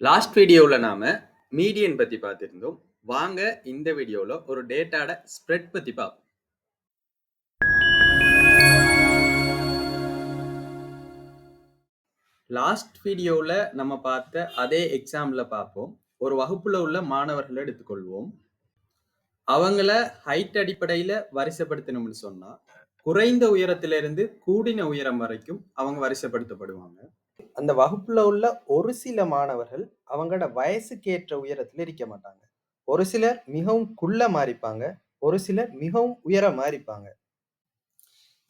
Last வீடியோவில் நாம median பற்றி பார்த்துருந்தோம். வாங்க இந்த வீடியோவில் ஒரு டேட்டாட ஸ்ப்ரெட் பற்றி பார்ப்போம். லாஸ்ட் வீடியோவில் நம்ம பார்த்த அதே எக்ஸாம்பிள் பார்ப்போம். ஒரு வகுப்புல உள்ள மாணவர்களை எடுத்துக்கொள்வோம். அவங்கள ஹைட் அடிப்படையில் வரிசைப்படுத்தணும்னு சொன்னா குறைந்த உயரத்திலிருந்து கூடின உயரம் வரைக்கும் அவங்க வரிசைப்படுத்தப்படுவாங்க. அந்த வகுப்புல உள்ள ஒரு சில மாணவர்கள் அவங்களோட வயசுக்கு ஏற்ற உயரத்தில் இருக்க மாட்டாங்க. ஒரு சிலர் மிகவும் குள்ளமா இருப்பாங்க, ஒரு சிலர் மிகவும் உயரமா இருப்பாங்க.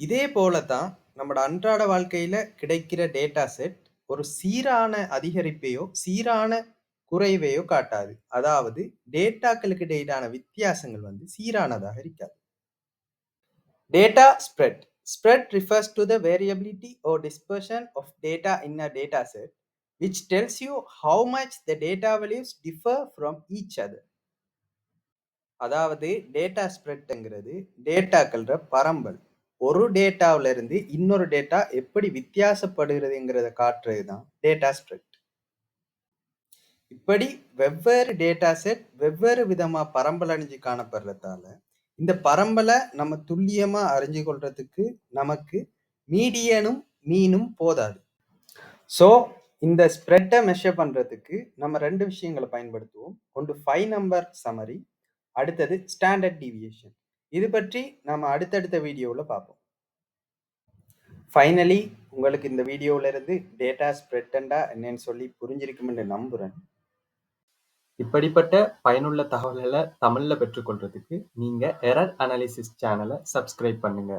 இதே போலதான் நம்மட அன்றாட வாழ்க்கையில கிடைக்கிற டேட்டா செட் ஒரு சீரான அதிகரிப்பையோ சீரான குறைவையோ காட்டாது. அதாவது டேட்டாக்களுக்கு இடையிலான வித்தியாசங்கள் சீரானதாக இருக்காது. Data spread. Spread refers to the variability or dispersion of data in a data set, which tells you how much the data values differ from each other. அதாவது டேட்டா ஸ்ப்ரெட்ங்கிறது டேட்டாக்கள பரம்பல். ஒரு டேட்டாவில இருந்து இன்னொரு டேட்டா எப்படி வித்தியாசப்படுகிறதுங்கிறத காட்டுறது தான் டேட்டா ஸ்ப்ரெட். இப்படி வெவ்வேறு data set வெவ்வேறு விதமா பரம்பல் அணிஞ்சு காணப்படுறதால இந்த பரம்பலை நம்ம துல்லியமா அறிஞ்சு கொள்றதுக்கு நமக்கு மீடியனும் மீனும் போதாது. ஸோ இந்த ஸ்ப்ரெட்டை மெஷர் பண்றதுக்கு நம்ம ரெண்டு விஷயங்களை பயன்படுத்துவோம். ஒன்று 5 நம்பர் சமரி, அடுத்தது ஸ்டாண்டர்ட் டீவியேஷன். இது பற்றி நம்ம அடுத்தடுத்த வீடியோவில் பார்ப்போம். ஃபைனலி உங்களுக்கு இந்த வீடியோல இருந்து டேட்டா ஸ்ப்ரெட்டண்டா என்னன்னு சொல்லி புரிஞ்சிருக்கும்னு நம்புறேன். இப்படிப்பட்ட பயனுள்ள தகவல்களை தமிழ்ல பெற்றுக்கொள்றதுக்கு நீங்க எரர் அனாலிசிஸ் சேனலை சப்ஸ்கிரைப் பண்ணுங்க.